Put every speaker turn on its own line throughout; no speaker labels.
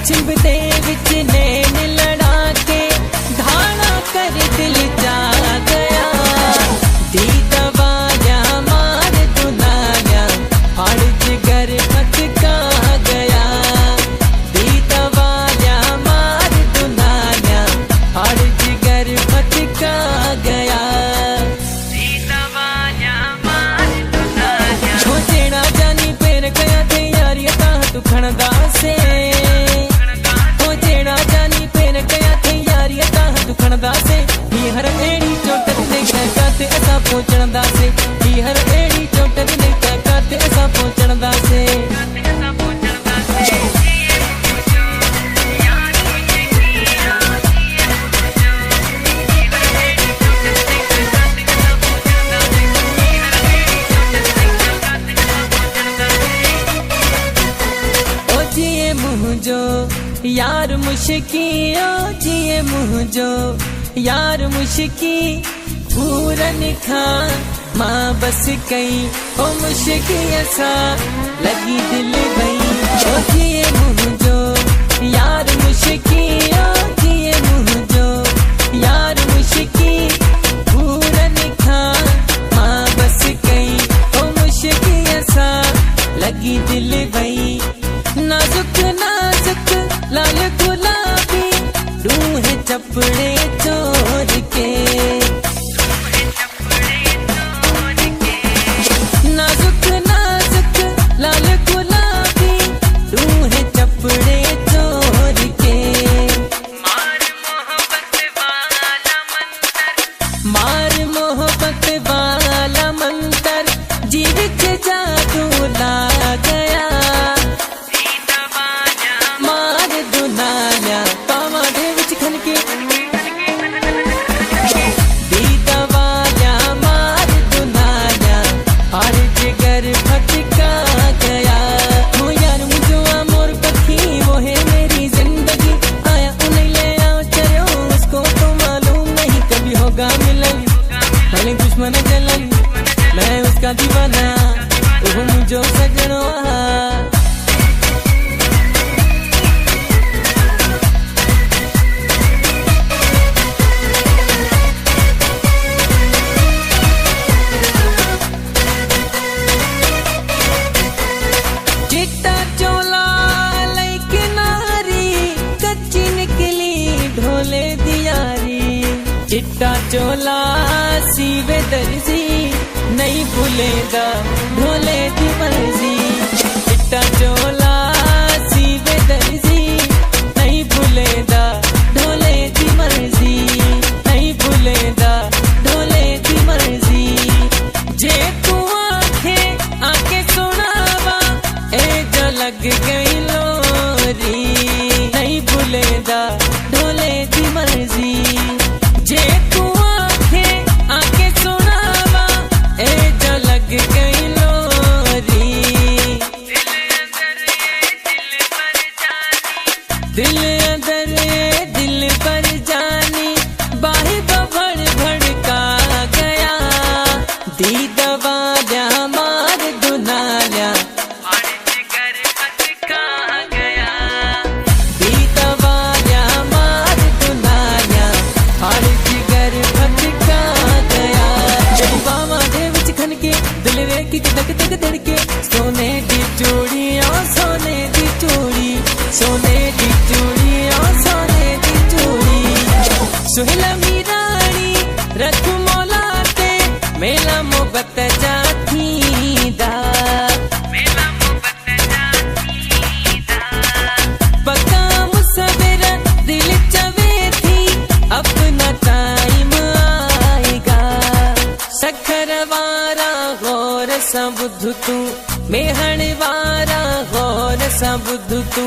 छिंबदे विच नैन लड़ा के धाना कर दिल जा गया। दी दवाया मार दुनाया हर जिगर फटका गया। दी दवाया मार दुनाया हर जिगर फटका गया। दी दवाया मार दुनाया हो जेड़ा जानी पेर गया थे यार ये ता तू खणदा से हर एड़ी चोट नहीं कहते ऐसा पहुंचणदा से हर एड़ी चोट नहीं कहते ऐसा पहुंचणदा से। ओ जिए मुँह जो यार मुश्की ओ जिए मुँह जो यार मुश्की पूरन खां माँ बस कई ओ मुश्की ऐसा लगी दिल भई। ओ जिए मुँह जो यार मुश्की ओ जिए मुँह जो यार मुश्की पूरन खां माँ बस कई ओ मुश्की ऐसा लगी दिल भई। नाजुक नाजुक लाल गुलाबी रूह चपड़े चोर के नाजुक नाजुक लाल गुलाबी रूह चपड़े चोर के। मार मोहब्बत वाला मंतर जीवित जादू ला गया। मार दुनाया पावा दे विच खनके दुश्मन जलन मैं उसका दीवाना हूँ जो सजनवा। चिट्टा चोला लाइक नारी कच्ची निकली ढोले दियारी। चिट्टा चोला सीवे दर्जी नहीं भूलेगा ढोले की मर्जी। चिट्टा चोला सीवे दर्जी नहीं भूलेगा ढोले की मर्जी। नहीं भूलेगा ढोले की मर्जी। जे तू आके सुनावा ए जो लग गई लोरी। नहीं भूलेगा ढोले की मर्जी। जे तू आके सुनावा ए जो लग गई लोरी। दिल अंदर दिल पर जानी बाही बभड़ भड़का गया। दी दवाया मार दुनाया दी दवाया मार दुनाया हर जिगर फटका गया। जब बावा दे विच खनके दिल वेख के धक धक धड़के। सोने दी चूड़ी ओ सोने दी चूड़ी सोने दी चूड़ी ओ सोने दी चूड़ी। सुहेला मीरानी रख मौला ते मेला मोहब्बत जाती दा। पक्का मुसवेरा दिल चवे थी अपना टाइम आएगा। सखर वारा गौर सा बुद्ध तू मेहण वारा गौर सा बुद्ध तू।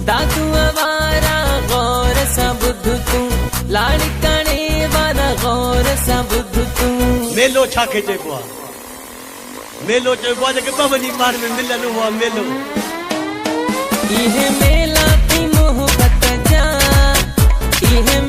दादू वारा गौर सा बुद्ध तू लाड़काने वाला गौर सा बुद्ध तू।
मेलो छा खेचे को मेलो चइबो आहे कि बवनी पाण में मिलन हुआ मेलो
इहे मेला थी मोहब्बत जा इहे